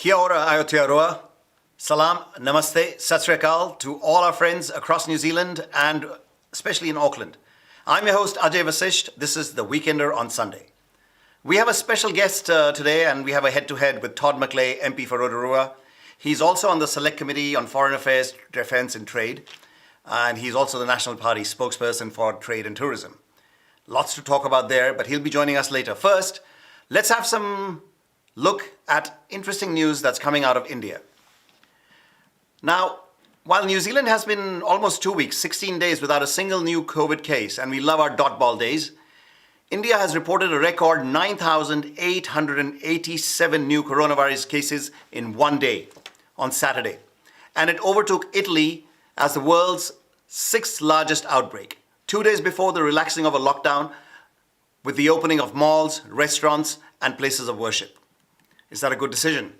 Kia ora, Aotearoa. Salam, namaste, sat sri akal to all our friends across New Zealand and especially in Auckland. I'm your host, Ajay Vasisht. This is The Weekender on Sunday. We have a special guest today, and we have a head-to-head with Todd McClay, MP for Rotorua. He's also on the Select Committee on Foreign Affairs, Defence and Trade, and he's also the National Party spokesperson for Trade and Tourism. Lots to talk about there, but he'll be joining us later. First, let's have some look at interesting news that's coming out of India. Now, while New Zealand has been almost 2 weeks, 16 days without a single new COVID case, and we love our dot ball days, India has reported a record 9,887 new coronavirus cases in one day on Saturday. And it overtook Italy as the world's sixth largest outbreak, 2 days before the relaxing of a lockdown with the opening of malls, restaurants, and places of worship. Is that a good decision?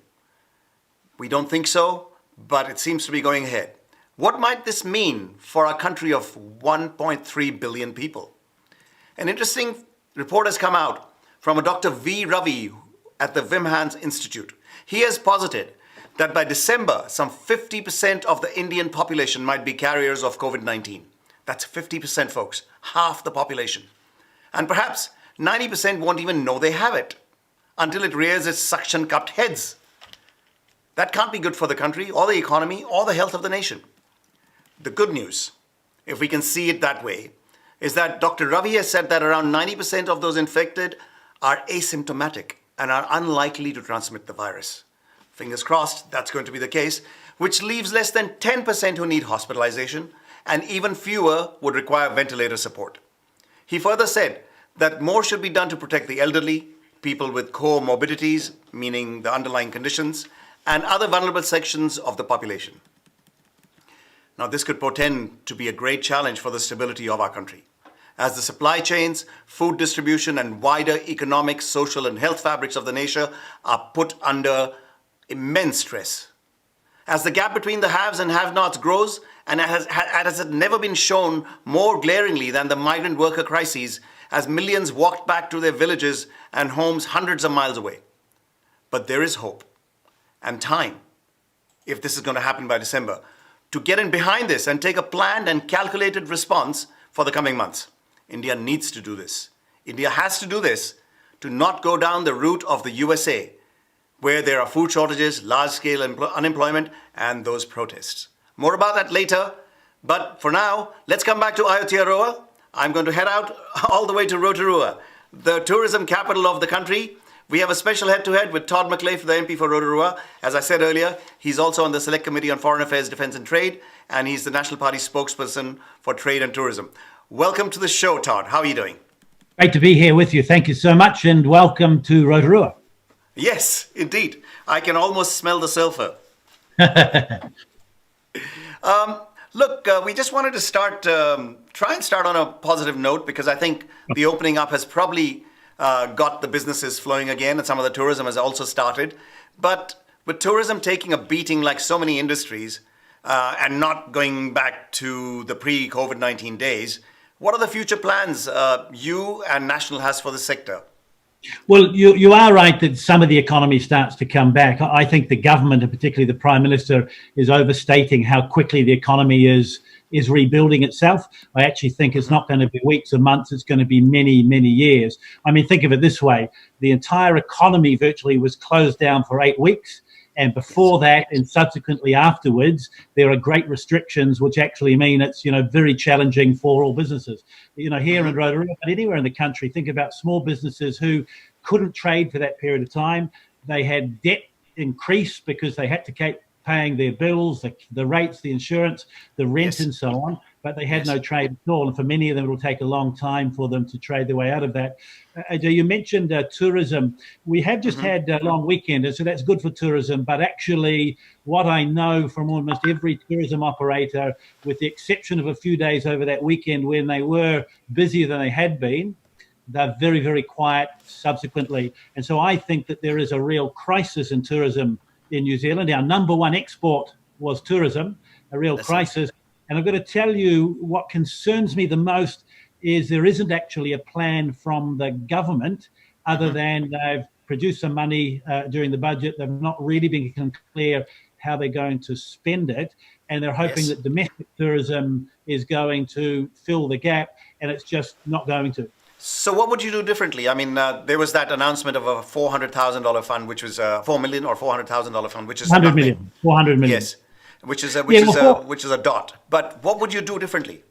We don't think so, but it seems to be going ahead. What might this mean for a country of 1.3 billion people? An interesting report has come out from a Dr. V. Ravi at the Wim Hans Institute. He has posited that by December, some 50% of the Indian population might be carriers of COVID-19. That's 50%, folks, half the population. And perhaps 90% won't even know they have it until it rears its suction-cupped heads. That can't be good for the country, or the economy, or the health of the nation. The good news, if we can see it that way, is that Dr. Ravi has said that around 90% of those infected are asymptomatic and are unlikely to transmit the virus. Fingers crossed that's going to be the case, which leaves less than 10% who need hospitalization, and even fewer would require ventilator support. He further said that more should be done to protect the elderly, people with comorbidities, meaning the underlying conditions, and other vulnerable sections of the population. Now, this could portend to be a great challenge for the stability of our country, as the supply chains, food distribution, and wider economic, social, and health fabrics of the nation are put under immense stress. As the gap between the haves and have-nots grows, and has never been shown more glaringly than the migrant worker crises, as millions walked back to their villages and homes hundreds of miles away. But there is hope and time, if this is going to happen by December, to get in behind this and take a planned and calculated response for the coming months. India needs to do this. India has to do this to not go down the route of the USA, where there are food shortages, large-scale unemployment, and those protests. More about that later, but for now, let's come back to Aotearoa. I'm going to head out all the way to Rotorua, the tourism capital of the country. We have a special head-to-head with Todd McClay, for the MP for Rotorua. As I said earlier, he's also on the Select Committee on Foreign Affairs, Defence and Trade, and he's the National Party spokesperson for Trade and Tourism. Welcome to the show, Todd. How are you doing? Great to be here with you. Thank you so much, and welcome to Rotorua. Yes, indeed. I can almost smell the sulfur. Look, we just wanted to try and start on a positive note, because I think the opening up has probably got the businesses flowing again, and some of the tourism has also started. But with tourism taking a beating like so many industries and not going back to the pre-COVID-19 days, what are the future plans you and National has for the sector? Well, you are right that some of the economy starts to come back. I think the government, and particularly the Prime Minister, is overstating how quickly the economy is rebuilding itself. I actually think it's not going to be weeks or months, it's going to be many, many years. I mean, think of it this way. The entire economy virtually was closed down for 8 weeks. And before that, and subsequently afterwards, there are great restrictions, which actually mean it's, very challenging for all businesses. Here in Rotorua, but anywhere in the country, think about small businesses who couldn't trade for that period of time. They had debt increase because they had to keep paying their bills, the rates, the insurance, the rent, and so on. But they had no trade at all. And for many of them, it will take a long time for them to trade their way out of that. Ajay, you mentioned tourism. We have just had a long weekend, and so that's good for tourism. But actually, what I know from almost every tourism operator, with the exception of a few days over that weekend when they were busier than they had been, they're very, very quiet subsequently. And so I think that there is a real crisis in tourism in New Zealand. Our number one export was tourism, a real crisis. And I've got to tell you, what concerns me the most is there isn't actually a plan from the government, other than they've produced some money during the budget. They've not really been clear how they're going to spend it. And they're hoping that domestic tourism is going to fill the gap, and it's just not going to. So what would you do differently? I mean, there was that announcement of a $400,000 fund, which was $4 million or $400,000 fund, which is 100 million. 400 million. Yes, which is a dot. But what would you do differently?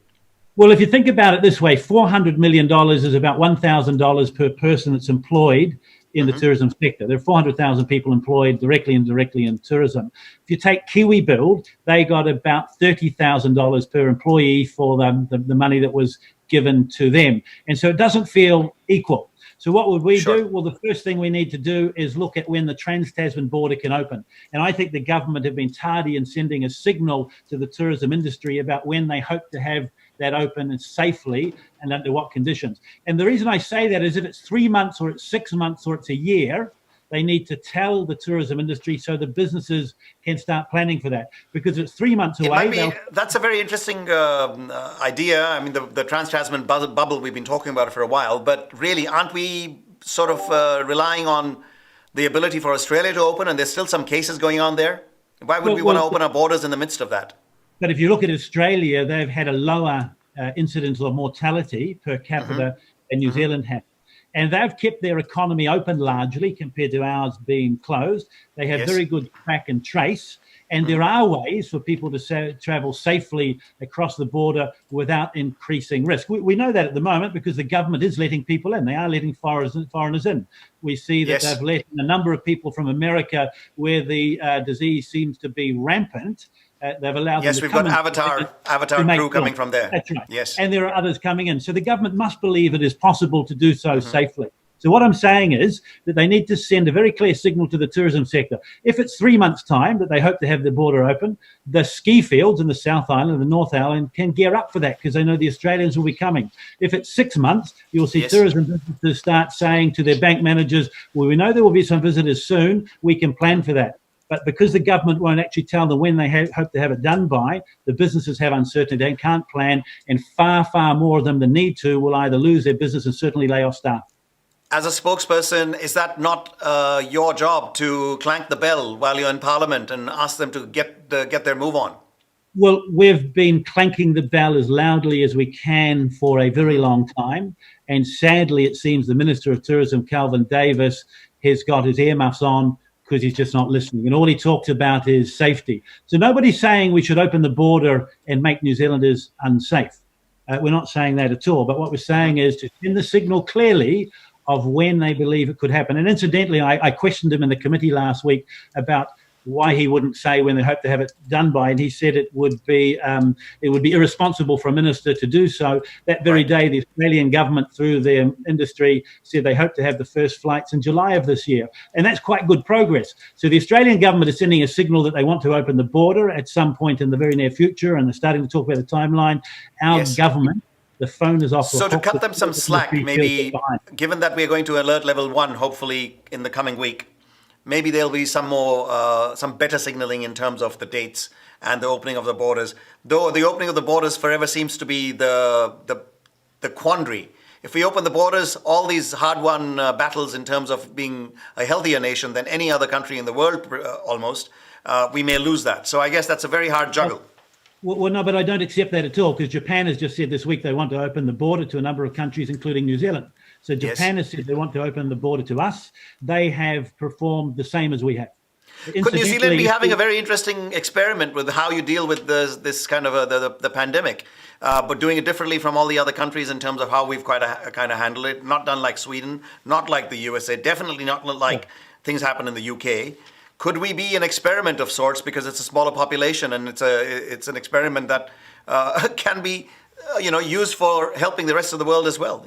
Well, if you think about it this way, $400 million is about $1,000 per person that's employed in the tourism sector. There are 400,000 people employed directly and indirectly in tourism. If you take Kiwi Build, they got about $30,000 per employee for the money that was given to them. And so it doesn't feel equal. So what would we do? Well, the first thing we need to do is look at when the Trans-Tasman border can open. And I think the government have been tardy in sending a signal to the tourism industry about when they hope to have that open and safely and under what conditions. And the reason I say that is if it's 3 months or it's 6 months or it's a year, they need to tell the tourism industry so the businesses can start planning for that. Because it's 3 months away. That's a very interesting idea. I mean, the Trans-Tasman bubble, we've been talking about it for a while, but really, aren't we sort of relying on the ability for Australia to open, and there's still some cases going on there? Why would we want to open our borders in the midst of that? But if you look at Australia, they've had a lower incidence of mortality per capita than New Zealand has. And they've kept their economy open largely compared to ours being closed. They have very good track and trace. And there are ways for people to travel safely across the border without increasing risk. We know that at the moment because the government is letting people in. They are letting foreigners in. We see that they've let in a number of people from America where the disease seems to be rampant. They've allowed them to we've got Avatar crew coming from there. That's right. Yes. And there are others coming in. So the government must believe it is possible to do so safely. So what I'm saying is that they need to send a very clear signal to the tourism sector. If it's 3 months' time that they hope to have the border open, the ski fields in the South Island and the North Island can gear up for that because they know the Australians will be coming. If it's 6 months, you'll see tourism businesses start saying to their bank managers, well, we know there will be some visitors soon. We can plan for that. But because the government won't actually tell them when they hope to have it done by, the businesses have uncertainty and can't plan, and far, far more of them than need to will either lose their business and certainly lay off staff. As a spokesperson, is that not your job to clank the bell while you're in Parliament and ask them to get their move on? Well, we've been clanking the bell as loudly as we can for a very long time. And sadly, it seems the Minister of Tourism, Calvin Davis, has got his earmuffs on because he's just not listening. And all he talks about is safety. So nobody's saying we should open the border and make New Zealanders unsafe. We're not saying that at all. But what we're saying is to send the signal clearly of when they believe it could happen. And incidentally, I questioned him in the committee last week about why he wouldn't say when they hope to have it done by, and he said it would be irresponsible for a minister to do so. That very day, the Australian government, through their industry, said they hope to have the first flights in July of this year, and that's quite good progress. So the Australian government is sending a signal that they want to open the border at some point in the very near future, and they're starting to talk about the timeline. Our government, the phone is off. So to cut them some slack, maybe, given that we're going to alert level 1, hopefully in the coming week, maybe there'll be some better signaling in terms of the dates and the opening of the borders. Though the opening of the borders forever seems to be the quandary. If we open the borders, all these hard-won battles in terms of being a healthier nation than any other country in the world, almost, we may lose that. So I guess that's a very hard juggle. Well, no, but I don't accept that at all, because Japan has just said this week they want to open the border to a number of countries, including New Zealand. So Japan has said they want to open the border to us. They have performed the same as we have. Could New Zealand be having a very interesting experiment with how you deal with this kind of the pandemic, but doing it differently from all the other countries in terms of how we've kind of handled it? Not done like Sweden, not like the USA, definitely not like things happen in the UK. Could we be an experiment of sorts because it's a smaller population and it's an experiment that can be used for helping the rest of the world as well?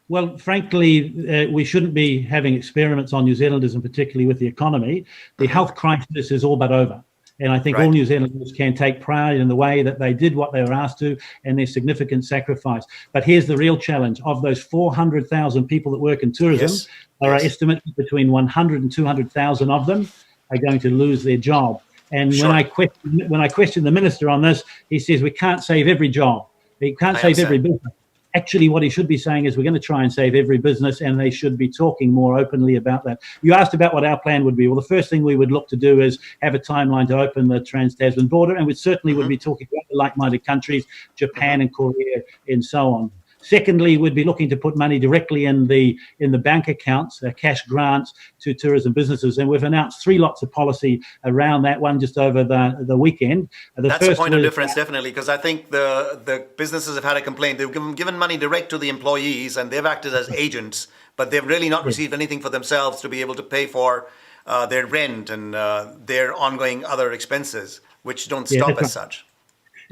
Well, frankly, we shouldn't be having experiments on New Zealanders, and particularly with the economy. The health crisis is all but over. And I think all New Zealanders can take pride in the way that they did what they were asked to and their significant sacrifice. But here's the real challenge. Of those 400,000 people that work in tourism, there are estimates between 100 and 200,000 of them are going to lose their job. And when I question the minister on this, he says we can't save every job. We can't save every business. Actually, what he should be saying is we're going to try and save every business, and they should be talking more openly about that. You asked about what our plan would be. Well, the first thing we would look to do is have a timeline to open the Trans-Tasman border, and we certainly would be talking about the like-minded countries, Japan and Korea, and so on. Secondly, we'd be looking to put money directly in the bank accounts, cash grants to tourism businesses, and we've announced 3 lots of policy around that one just over the weekend. That's a point of difference, definitely, because I think the businesses have had a complaint. They've given money direct to the employees, and they've acted as agents, but they've really not received anything for themselves to be able to pay for their rent and their ongoing other expenses, which don't stop as such.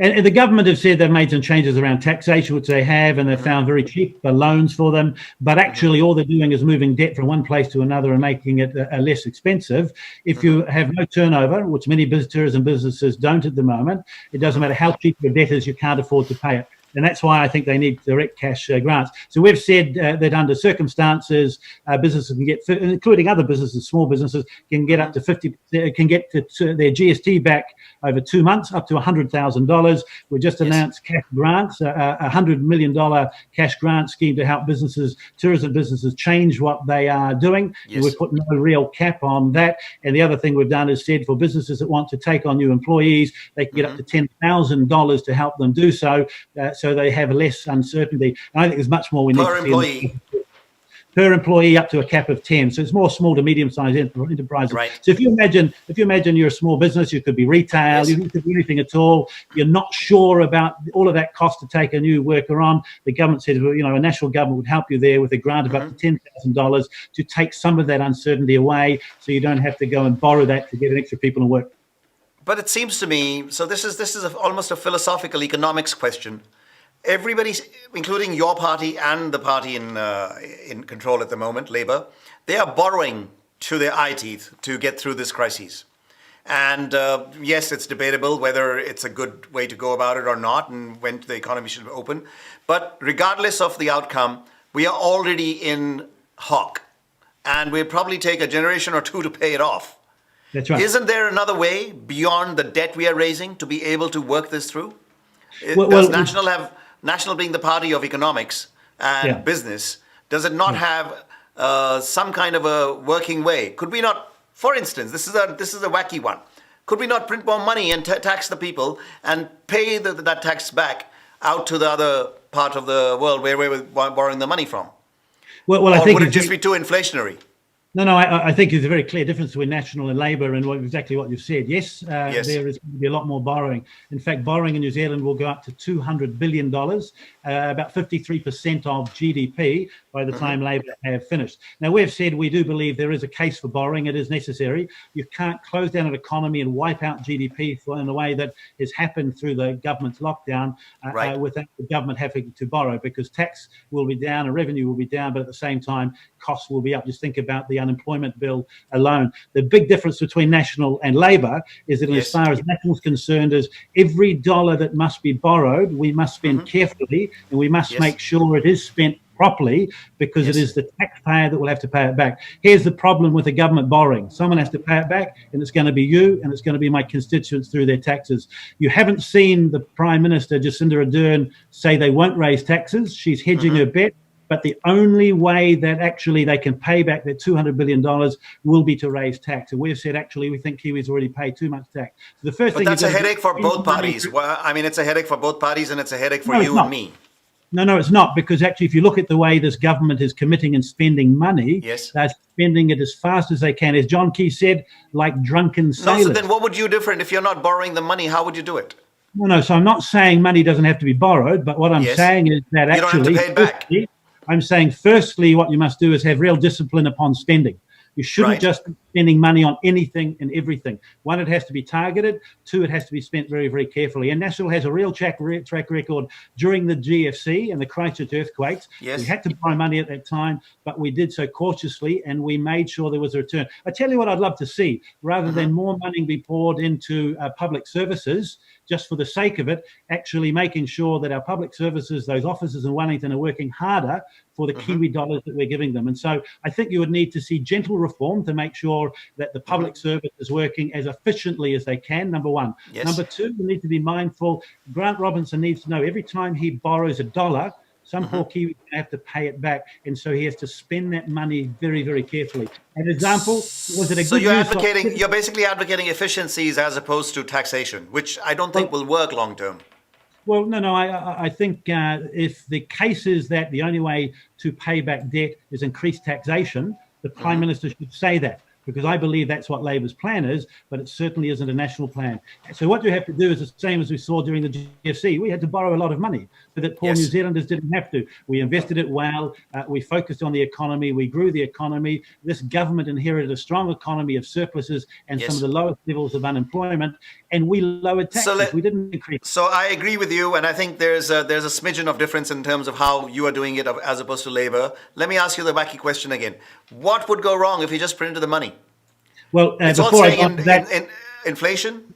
And the government have said they've made some changes around taxation, which they have, and they've found very cheap loans for them. But actually, all they're doing is moving debt from one place to another and making it less expensive. If you have no turnover, which many tourism businesses don't at the moment, it doesn't matter how cheap your debt is, you can't afford to pay it. And that's why I think they need direct cash grants. So we've said that under circumstances, businesses can get, including other businesses, small businesses, can get up to 50%, can get their GST back over 2 months, up to $100,000. We just announced cash grants, a $100 million cash grant scheme to help businesses, tourism businesses, change what they are doing. We've put no real cap on that. And the other thing we've done is said for businesses that want to take on new employees, they can get up to $10,000 to help them do so. So they have less uncertainty. And I think there's much more we need to see per employee up to a cap of 10. So it's more small to medium-sized enterprises. Right. So if you imagine you're a small business, you could be retail, you could be anything at all. You're not sure about all of that cost to take a new worker on. The government says, well, a national government would help you there with a grant of up to $10,000 to take some of that uncertainty away, so you don't have to go and borrow that to get extra people to work. But it seems to me, so this is almost a philosophical economics question. Everybody, including your party and the party in control at the moment, Labour, they are borrowing to their eye teeth to get through this crisis. And yes, it's debatable whether it's a good way to go about it or not, and when the economy should open. But regardless of the outcome, we are already in hock, and we'll probably take a generation or two to pay it off. That's right. Isn't there another way beyond the debt we are raising to be able to work this through? Does National being the party of economics and business, does it not have some kind of a working way? Could we not, for instance, this is a wacky one, could we not print more money and tax the people and pay that tax back out to the other part of the world where we're borrowing the money from? Well, or I think would it just be too inflationary? No, I think there's a very clear difference between National and Labour and exactly what you've said. Yes, there is going to be a lot more borrowing. In fact, borrowing in New Zealand will go up to $200 billion, about 53% of GDP by the time Labour have finished. Now, we've said we do believe there is a case for borrowing. It is necessary. You can't close down an economy and wipe out GDP in the way that has happened through the government's lockdown without the government having to borrow, because tax will be down and revenue will be down, but at the same time, costs will be up. Just think about the unemployment bill alone. The big difference between National and Labour is that as far as National is concerned, is every dollar that must be borrowed, we must spend carefully, and we must make sure it is spent properly, because it is the taxpayer that will have to pay it back. Here's the problem with the government borrowing. Someone has to pay it back, and it's going to be you, and it's going to be my constituents through their taxes. You haven't seen the Prime Minister, Jacinda Ardern, say they won't raise taxes. She's hedging her bet. But the only way that actually they can pay back their $200 billion will be to raise tax. And we've said, actually, we think Kiwis already pay too much tax. So the first thing that's a headache for both parties. Well, I mean, it's a headache for both parties, and it's a headache for you and me. No, it's not, because actually, if you look at the way this government is committing and spending money, they're spending it as fast as they can. As John Key said, like drunken sailors. So then what would you do different if you're not borrowing the money? How would you do it? No. So I'm not saying money doesn't have to be borrowed, but what I'm saying is that you don't have to pay it back. I'm saying, firstly, what you must do is have real discipline upon spending. You shouldn't just be spending money on anything and everything. One, it has to be targeted. Two, it has to be spent very, very carefully. And National has a real track record during the GFC and the Christchurch earthquakes. We had to borrow money at that time, but we did so cautiously, and we made sure there was a return. I tell you what I'd love to see, rather than more money be poured into public services, just for the sake of it, actually making sure that our public services, those officers in Wellington, are working harder for the Kiwi dollars that we're giving them. And so I think you would need to see gentle reform to make sure that the public service is working as efficiently as they can, number one. Number two, we need to be mindful. Grant Robinson needs to know every time he borrows $1, some poor Kiwi have to pay it back, and so he has to spend that money very, very carefully. An example, was it a So good use of... you're basically advocating efficiencies as opposed to taxation, which I don't think will work long term. Well, no, I think if the case is that the only way to pay back debt is increased taxation, the Prime Minister should say that, because I believe that's what Labor's plan is, but it certainly isn't a national plan. So what you have to do is the same as we saw during the GFC. We had to borrow a lot of money so that poor New Zealanders didn't have to. We invested it well. We focused on the economy. We grew the economy. This government inherited a strong economy of surpluses and some of the lowest levels of unemployment, and we lowered taxes. We didn't increase. So I agree with you, and I think there's a smidgen of difference in terms of how you are doing it as opposed to Labour. Let me ask you the wacky question again. What would go wrong if you just printed the money? Well, it's before all saying in inflation?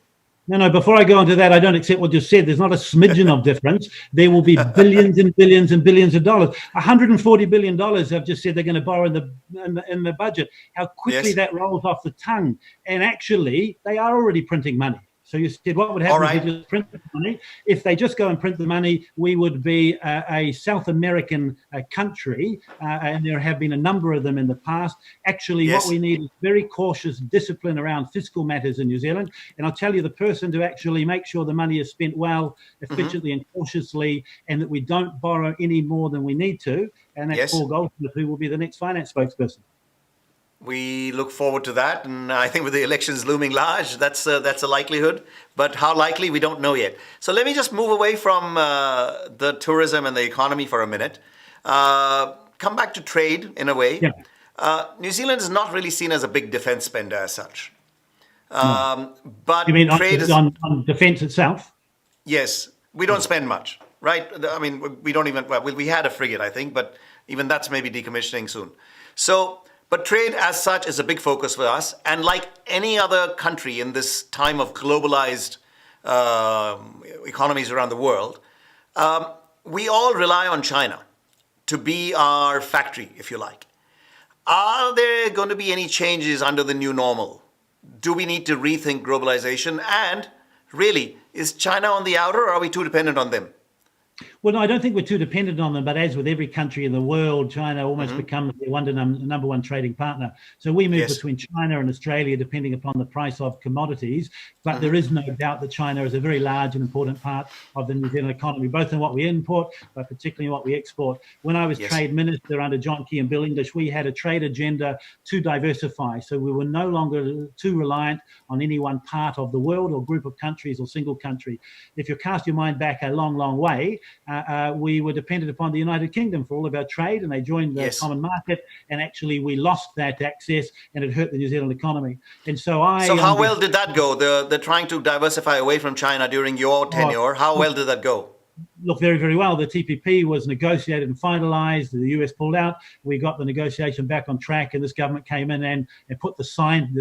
No, before I go on to that, I don't accept what you said. There's not a smidgen of difference. There will be billions and billions and billions of dollars. $140 billion have just said they're going to borrow in the budget. How quickly that rolls off the tongue. And actually, they are already printing money. So you said, what would happen if they just print the money? If they just go and print the money, we would be a South American country, and there have been a number of them in the past. Actually, what we need is very cautious discipline around fiscal matters in New Zealand. And I'll tell you, the person to actually make sure the money is spent well, efficiently and cautiously, and that we don't borrow any more than we need to, and that's Paul Goldsmith, who will be the next finance spokesperson. We look forward to that, and I think with the elections looming large, that's a likelihood. But how likely, we don't know yet. So let me just move away from the tourism and the economy for a minute. Come back to trade in a way. New Zealand is not really seen as a big defense spender as such. But you mean trade on defense itself? Yes, we don't spend much, right? I mean, we don't even, well, we had a frigate, I think, but even that's maybe decommissioning soon. But trade as such is a big focus for us. And like any other country in this time of globalized economies around the world, we all rely on China to be our factory, if you like. Are there going to be any changes under the new normal? Do we need to rethink globalization? And really, is China on the outer, or are we too dependent on them? Well, no, I don't think we're too dependent on them, but as with every country in the world, China almost becomes the number one trading partner. So we move between China and Australia depending upon the price of commodities, but there is no doubt that China is a very large and important part of the New Zealand economy, both in what we import, but particularly in what we export. When I was trade minister under John Key and Bill English, we had a trade agenda to diversify. So we were no longer too reliant on any one part of the world or group of countries or single country. If you cast your mind back a long, long way, we were dependent upon the United Kingdom for all of our trade, and they joined the common market, and actually we lost that access, and it hurt the New Zealand economy. And so how well did that go? The trying to diversify away from China during your tenure, how well did that go? Look, very, very well. The TPP was negotiated and finalized. The US pulled out. We got the negotiation back on track, and this government came in and put the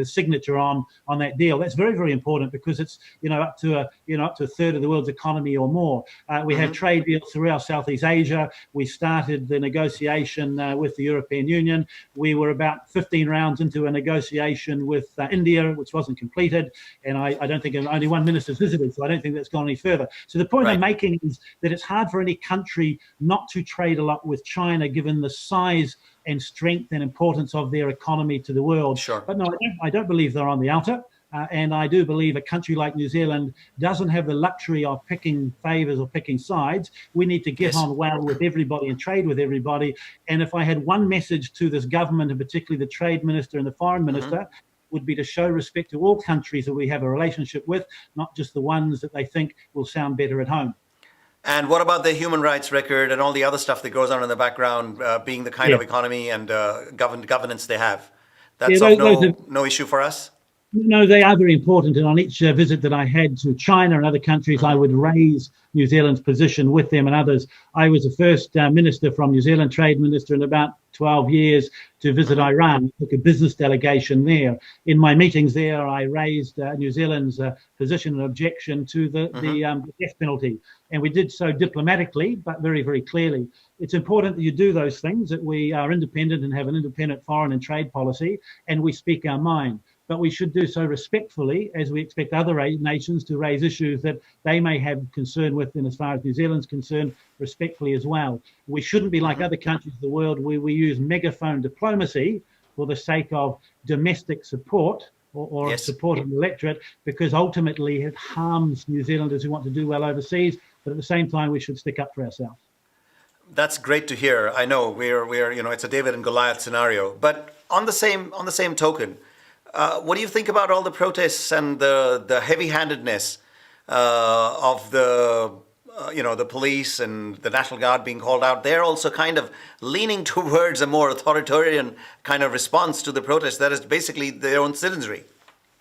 signature on that deal. That's very, very important because it's up to a third of the world's economy or more. We have trade deals throughout Southeast Asia. We started the negotiation with the European Union. We were about 15 rounds into a negotiation with India, which wasn't completed, and I don't think only one minister's visited, so I don't think that's gone any further. So the point I'm making is that it's hard for any country not to trade a lot with China, given the size and strength and importance of their economy to the world. But no, I don't believe they're on the outer. And I do believe a country like New Zealand doesn't have the luxury of picking favours or picking sides. We need to get on well with everybody and trade with everybody. And if I had one message to this government, and particularly the trade minister and the foreign minister, would be to show respect to all countries that we have a relationship with, not just the ones that they think will sound better at home. And what about the human rights record and all the other stuff that goes on in the background, being the kind of economy and governance they have? That's no issue for us? No, they are very important. And on each visit that I had to China and other countries, I would raise New Zealand's position with them and others. I was the first minister from New Zealand, trade minister, in about 12 years to visit Iran. I took a business delegation there. In my meetings there, I raised New Zealand's position and objection to the death penalty. And we did so diplomatically, but very, very clearly. It's important that you do those things, that we are independent and have an independent foreign and trade policy, and we speak our mind. but we should do so respectfully, as we expect other nations to raise issues that they may have concern with, and as far as New Zealand's concerned, respectfully as well. We shouldn't be like other countries of the world where we use megaphone diplomacy for the sake of domestic support or support of the electorate, because ultimately it harms New Zealanders who want to do well overseas. But at the same time, we should stick up for ourselves. That's great to hear. I know we're it's a David and Goliath scenario. But on the same token, what do you think about all the protests and the heavy-handedness of the police and the National Guard being called out? They're also kind of leaning towards a more authoritarian kind of response to the protests that is basically their own citizenry.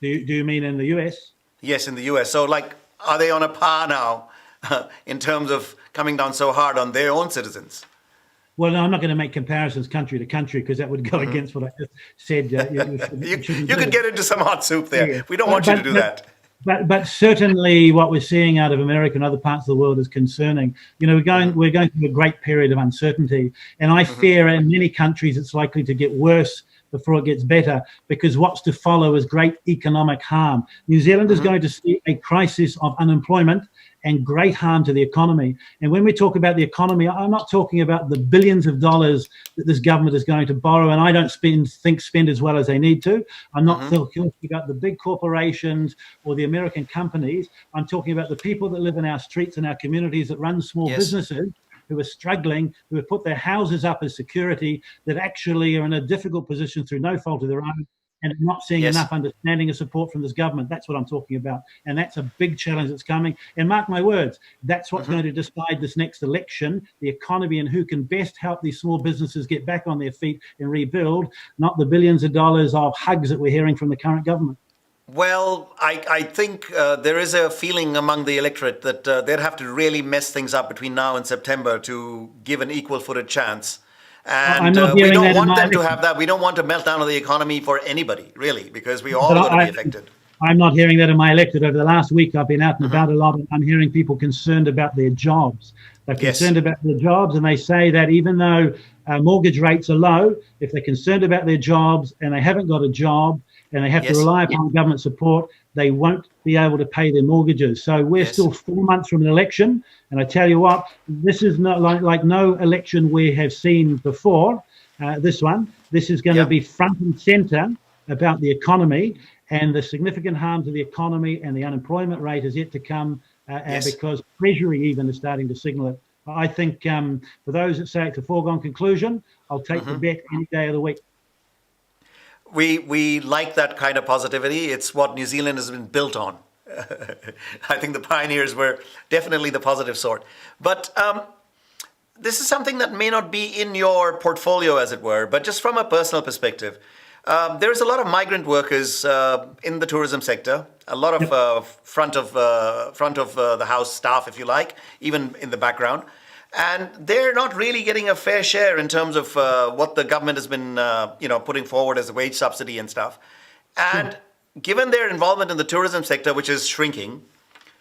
Do you mean in the US? Yes, in the US. So, are they on a par now in terms of coming down so hard on their own citizens? Well, no, I'm not going to make comparisons country to country, because that would go against what I just said. You could get into some hot soup there. Yeah. We don't want you to do that. But certainly what we're seeing out of America and other parts of the world is concerning. We're going through a great period of uncertainty, and I fear in many countries it's likely to get worse before it gets better, because what's to follow is great economic harm. New Zealand is going to see a crisis of unemployment and great harm to the economy. And when we talk about the economy, I'm not talking about the billions of dollars that this government is going to borrow, and I don't spend as well as they need to. I'm not talking about the big corporations or the American companies. I'm talking about the people that live in our streets and our communities, that run small businesses, who are struggling, who have put their houses up as security, that actually are in a difficult position through no fault of their own, and not seeing enough understanding and support from this government. That's what I'm talking about. And that's a big challenge that's coming. And mark my words, that's what's going to decide this next election, the economy, and who can best help these small businesses get back on their feet and rebuild, not the billions of dollars of hugs that we're hearing from the current government. Well, I think there is a feeling among the electorate that they'd have to really mess things up between now and September to give an equal-footed chance. And we don't want them to have that. We don't want a meltdown of the economy for anybody, really, because we all going to be affected. I'm not hearing that in my electorate. Over the last week, I've been out and about a lot, and I'm hearing people concerned about their jobs. They're concerned about their jobs, and they say that even though mortgage rates are low, if they're concerned about their jobs and they haven't got a job, and they have to rely upon government support, they won't be able to pay their mortgages. So we're still 4 months from an election. And I tell you what, this is not like no election we have seen before. This is going to be front and center about the economy, and the significant harm to the economy, and the unemployment rate is yet to come because Treasury even is starting to signal it. I think for those that say it's a foregone conclusion, I'll take the bet any day of the week. We like that kind of positivity. It's what New Zealand has been built on. I think the pioneers were definitely the positive sort. But this is something that may not be in your portfolio, as it were, but just from a personal perspective. There's a lot of migrant workers in the tourism sector, a lot of front of the house staff, if you like, even in the background. And they're not really getting a fair share in terms of what the government has been, putting forward as a wage subsidy and stuff. And given their involvement in the tourism sector, which is shrinking,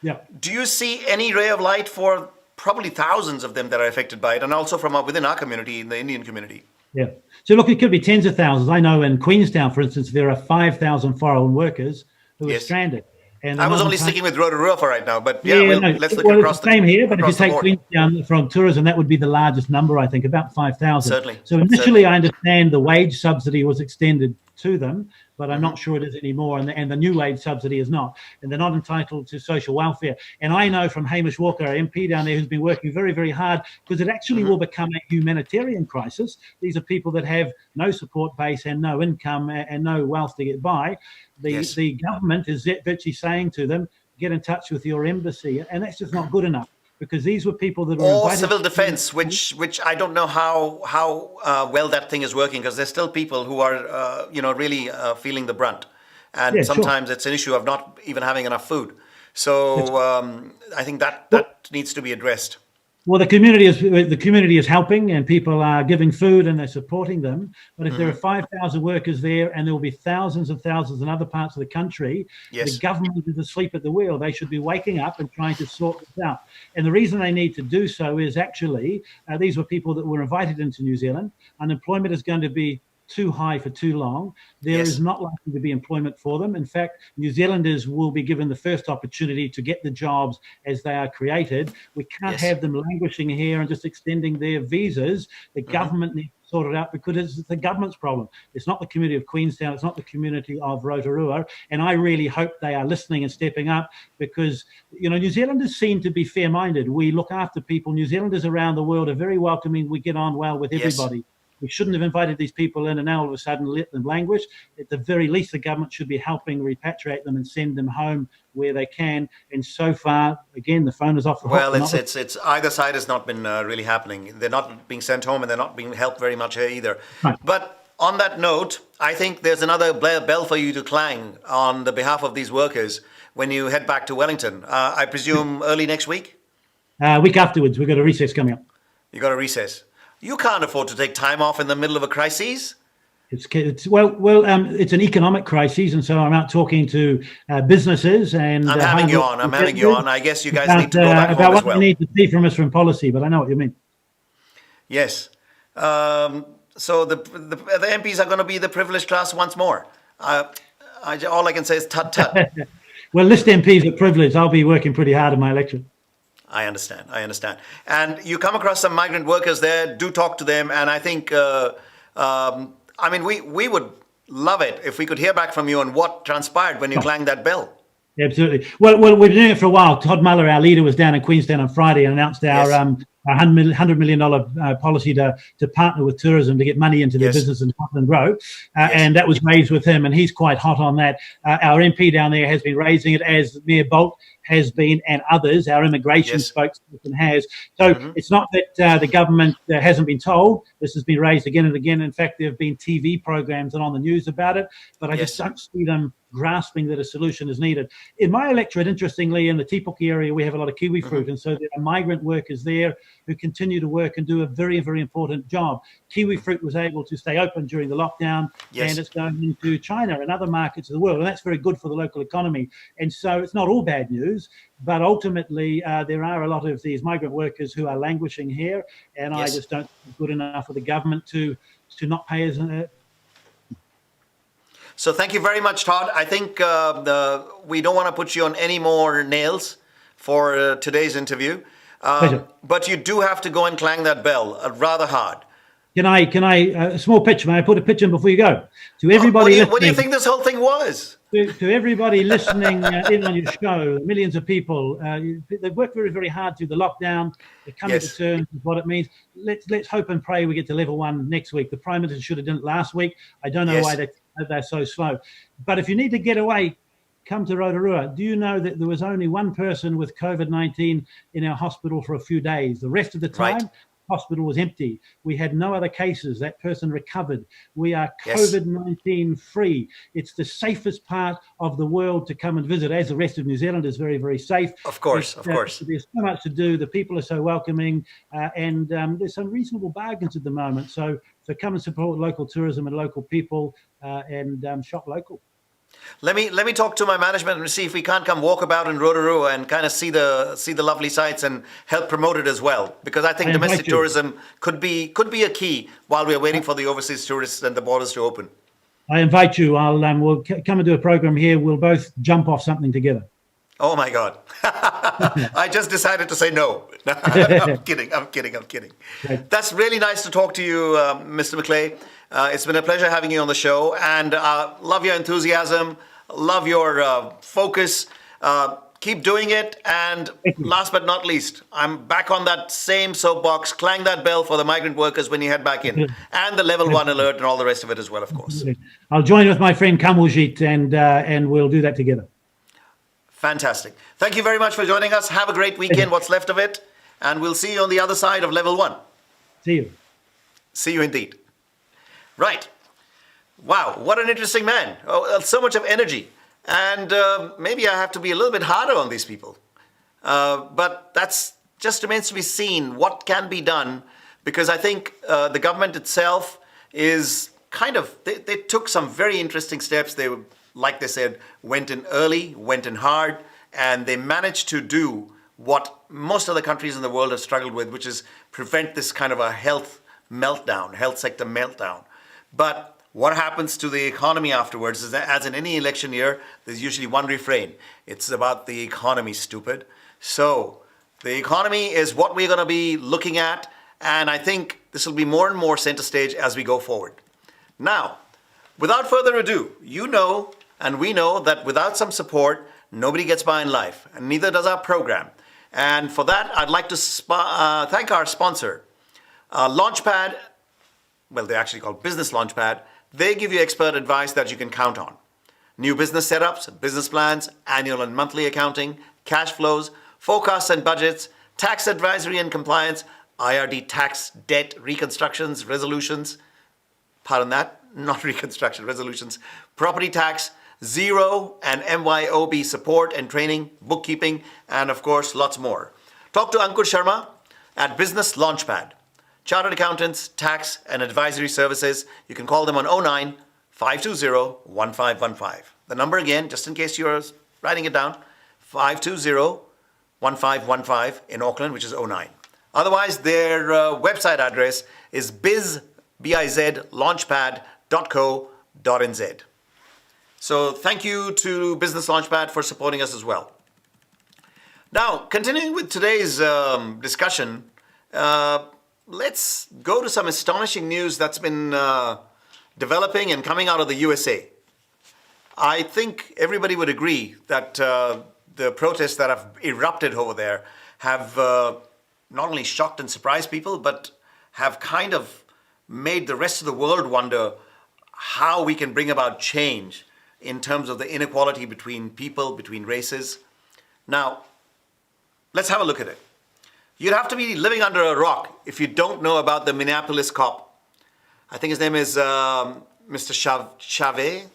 do you see any ray of light for probably thousands of them that are affected by it, and also from within our community, in the Indian community? Yeah. So look, it could be tens of thousands. I know in Queenstown, for instance, there are 5,000 foreign workers who are stranded. And I was only sticking with Rotorua for right now, but let's look across the same here. But if you take Queenstown from tourism, that would be the largest number, I think, about 5,000. Certainly. So initially, I understand the wage subsidy was extended to them, but I'm not sure it is anymore, and the new wage subsidy is not, and they're not entitled to social welfare. And I know from Hamish Walker, our MP down there, who's been working very, very hard, because it actually will become a humanitarian crisis. These are people that have no support base and no income and no wealth to get by. The government is virtually saying to them, get in touch with your embassy, and that's just not good enough. Because these were people that were or civil defense, which I don't know how well that thing is working, because there's still people who are really feeling the brunt, and sometimes it's an issue of not even having enough food. So I think that needs to be addressed. Well, the community is helping, and people are giving food and they're supporting them. But if there are 5,000 workers there, and there will be thousands and thousands in other parts of the country, the government is asleep at the wheel. They should be waking up and trying to sort this out. And the reason they need to do so is actually these were people that were invited into New Zealand. Unemployment is going to be too high for too long, there is not likely to be employment for them. In fact, New Zealanders will be given the first opportunity to get the jobs as they are created. We can't have them languishing here and just extending their visas. The government needs to sort it out because it's the government's problem. It's not the community of Queenstown. It's not the community of Rotorua. And I really hope they are listening and stepping up because, New Zealanders seem to be fair-minded. We look after people. New Zealanders around the world are very welcoming. We get on well with everybody. We shouldn't have invited these people in and now all of a sudden let them languish. At the very least, the government should be helping repatriate them and send them home where they can. And so far, again, the phone is off the hook. Well, it's either side has not been really happening. They're not being sent home and they're not being helped very much here either. Right. But on that note, I think there's another bell for you to clang on the behalf of these workers when you head back to Wellington. I presume early next week? Week afterwards. We've got a recess coming up. You got a recess. You can't afford to take time off in the middle of a crisis. It's an economic crisis, and so I'm out talking to businesses. And I'm having you on. I guess you guys need to go back home about as what you need to see from us from policy, but I know what you mean. Yes. So the MPs are going to be the privileged class once more. All I can say is tut tut. Well, list MPs are privileged. I'll be working pretty hard in my election. I understand. And you come across some migrant workers there, do talk to them. And I think, we would love it if we could hear back from you on what transpired when you clanged that bell. Absolutely. Well, we've been doing it for a while. Todd McClay, our leader, was down in Queenstown on Friday and announced our $100 million policy to partner with tourism to get money into their business and help them grow. And that was raised with him, and he's quite hot on that. Our MP down there has been raising it, as Mayor Bolt has been, and others. Our immigration spokesperson has. So it's not that the government hasn't been told. This has been raised again and again. In fact, there have been TV programs and on the news about it, but I just don't see them grasping that a solution is needed. In my electorate, interestingly, in the Tipuki area, we have a lot of kiwi fruit, and so there are migrant workers there who continue to work and do a very, very important job. Kiwi fruit was able to stay open during the lockdown, and it's going into China and other markets of the world, and that's very good for the local economy. And so it's not all bad news, but ultimately there are a lot of these migrant workers who are languishing here, and I just don't think it's good enough for the government to not pay us. So thank you very much, Todd. I think we don't want to put you on any more nails for today's interview, but you do have to go and clang that bell rather hard. Can I a small pitch? May I put a pitch in before you go? To everybody, what do you think this whole thing was? To everybody listening in on your show, millions of people, they've worked very, very hard through the lockdown. They're coming to terms with what it means. Let's hope and pray we get to level 1 next week. The Prime Minister should have done it last week. I don't know why they're so slow. But if you need to get away, come to Rotorua. Do you know that there was only one person with COVID-19 in our hospital for a few days? The rest of the time, hospital was empty. We had no other cases. That person recovered. We are COVID-19 free. It's the safest part of the world to come and visit, as the rest of New Zealand is very, very safe. Of course. There's so much to do. The people are so welcoming, and there's some reasonable bargains at the moment. So come and support local tourism and local people, and shop local. Let me talk to my management and see if we can't come walk about in Rotorua and kind of see the lovely sights and help promote it as well. Because I think domestic tourism could be a key while we're waiting for the overseas tourists and the borders to open. I invite you. We'll come and do a program here. We'll both jump off something together. Oh my God! I just decided to say no. I'm kidding. Right. That's really nice to talk to you, Mr. McClay. It's been a pleasure having you on the show, and love your enthusiasm, love your focus. Keep doing it, and last but not least, I'm back on that same soapbox. Clang that bell for the migrant workers when you head back in, and the level 1 alert and all the rest of it as well, of course. I'll join with my friend Kamuljit, and we'll do that together. Fantastic. Thank you very much for joining us. Have a great weekend, what's left of it, and we'll see you on the other side of level 1. See you. See you indeed. Right. Wow, what an interesting man. Oh, so much of energy. And maybe I have to be a little bit harder on these people. But that's just remains to be seen what can be done, because I think the government itself is kind of, they took some very interesting steps. They, like they said, went in early, went in hard, and they managed to do what most other countries in the world have struggled with, which is prevent this kind of a health sector meltdown. But what happens to the economy afterwards is that, as in any election year, there's usually one refrain. It's about the economy, stupid. So the economy is what we're going to be looking at, and I think this will be more and more center stage as we go forward. Now, without further ado, you know and we know that without some support, nobody gets by in life, and neither does our program. And for that, I'd like to thank our sponsor, Launchpad. Well, they're actually called Business Launchpad. They give you expert advice that you can count on. New business setups, business plans, annual and monthly accounting, cash flows, forecasts and budgets, tax advisory and compliance, IRD tax, debt, reconstructions, resolutions. Pardon that, not reconstruction, resolutions, property tax, Zero and MYOB support and training, bookkeeping, and of course, lots more. Talk to Ankur Sharma at Business Launchpad. Chartered accountants, tax, and advisory services. You can call them on 09 520 1515. The number again, just in case you're writing it down, 520 1515 in Auckland, which is 09. Otherwise, their website address is launchpad.co.nz. So thank you to Business Launchpad for supporting us as well. Now, continuing with today's discussion, let's go to some astonishing news that's been developing and coming out of the USA. I think everybody would agree that the protests that have erupted over there have not only shocked and surprised people, but have kind of made the rest of the world wonder how we can bring about change in terms of the inequality between people, between races. Now, let's have a look at it. You'd have to be living under a rock if you don't know about the Minneapolis cop. I think his name is Mr. Chavez,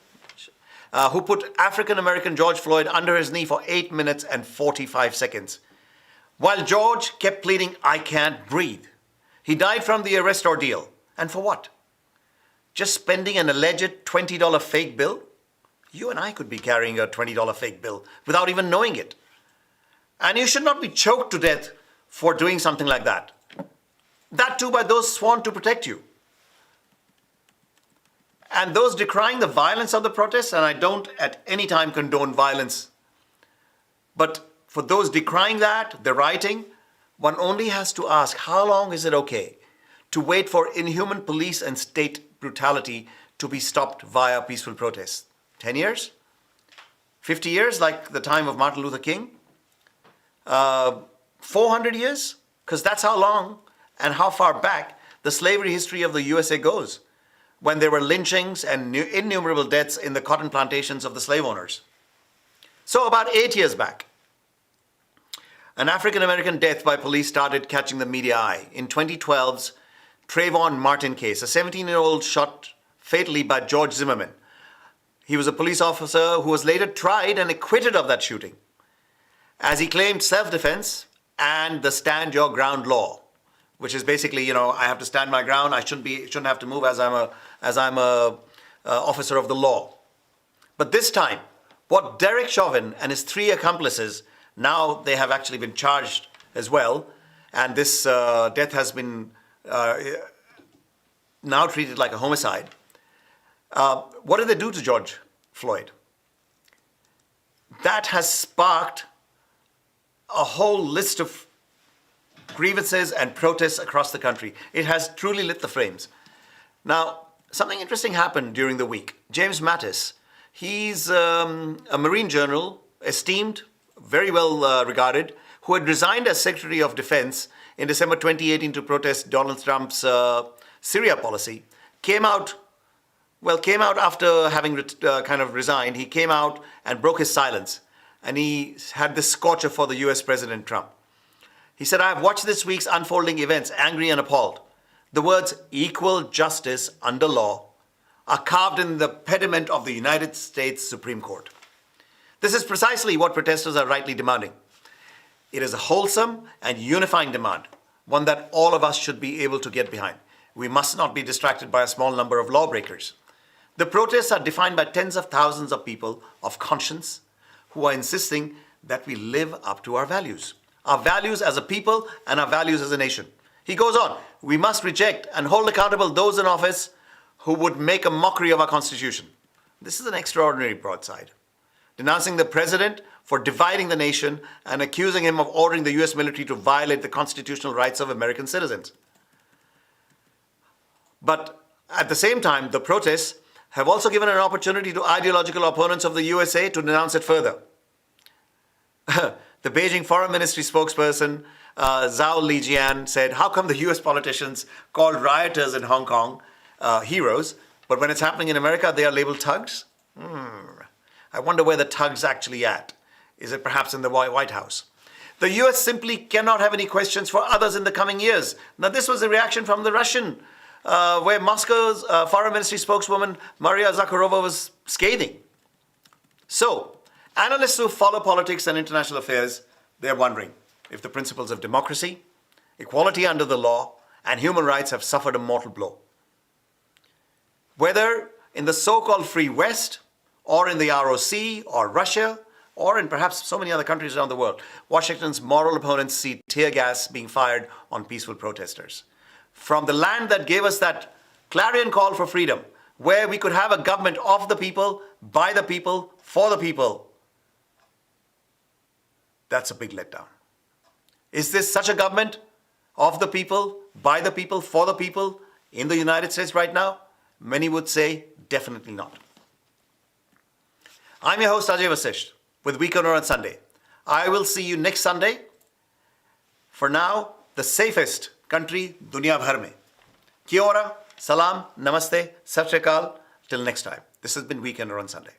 who put African-American George Floyd under his knee for 8 minutes and 45 seconds. While George kept pleading, "I can't breathe." He died from the arrest ordeal. And for what? Just spending an alleged $20 fake bill? You and I could be carrying a $20 fake bill without even knowing it. And you should not be choked to death for doing something like that. That too by those sworn to protect you. And those decrying the violence of the protests, and I don't at any time condone violence, but for those decrying that, the rioting, one only has to ask, how long is it okay to wait for inhuman police and state brutality to be stopped via peaceful protests? 10 years? 50 years, like the time of Martin Luther King? 400 years? Because that's how long and how far back the slavery history of the USA goes, when there were lynchings and innumerable deaths in the cotton plantations of the slave owners. So about 8 years back, an African-American death by police started catching the media eye. In 2012's Trayvon Martin case, a 17-year-old shot fatally by George Zimmerman. He was a police officer who was later tried and acquitted of that shooting, as he claimed self-defense and the stand your ground law, which is basically, I have to stand my ground. I shouldn't have to move as I'm a officer of the law. But this time, what Derek Chauvin and his 3 accomplices, now they have actually been charged as well, and this death has been now treated like a homicide. What did they do to George Floyd? That has sparked a whole list of grievances and protests across the country. It has truly lit the flames. Now, something interesting happened during the week. James Mattis, he's a Marine general, esteemed, very well regarded, who had resigned as Secretary of Defense in December 2018 to protest Donald Trump's Syria policy, came out after having kind of resigned. He came out and broke his silence, and he had this scorcher for the US President Trump. He said, "I have watched this week's unfolding events angry and appalled. The words equal justice under law are carved in the pediment of the United States Supreme Court. This is precisely what protesters are rightly demanding. It is a wholesome and unifying demand, one that all of us should be able to get behind. We must not be distracted by a small number of lawbreakers. The protests are defined by tens of thousands of people of conscience who are insisting that we live up to our values as a people and our values as a nation." He goes on, "We must reject and hold accountable those in office who would make a mockery of our Constitution. This is an extraordinary broadside. Denouncing the president for dividing the nation and accusing him of ordering the US military to violate the constitutional rights of American citizens. But at the same time, the protests have also given an opportunity to ideological opponents of the USA to denounce it further. The Beijing Foreign Ministry spokesperson, Zhao Lijian, said, how come the US politicians called rioters in Hong Kong heroes, but when it's happening in America, they are labeled thugs? I wonder where the thugs actually at. Is it perhaps in the White House? The US simply cannot have any questions for others in the coming years. Now, this was a reaction from the Russian, where Moscow's foreign ministry spokeswoman Maria Zakharova was scathing. So, analysts who follow politics and international affairs, they're wondering if the principles of democracy, equality under the law, and human rights have suffered a mortal blow. Whether in the so-called free West, or in the ROC, or Russia, or in perhaps so many other countries around the world, Washington's moral opponents see tear gas being fired on peaceful protesters. From the land that gave us that clarion call for freedom, where we could have a government of the people, by the people, for the people, that's a big letdown. Is this such a government of the people, by the people, for the people in the United States right now? Many would say definitely not. I'm your host Ajay Vasisht with Weekender on Sunday. I will see you next Sunday. For now, the safest country दुनिया भर में. Kia ora, salam, namaste, sat sri akal. Till next time. This has been Weekender on Sunday.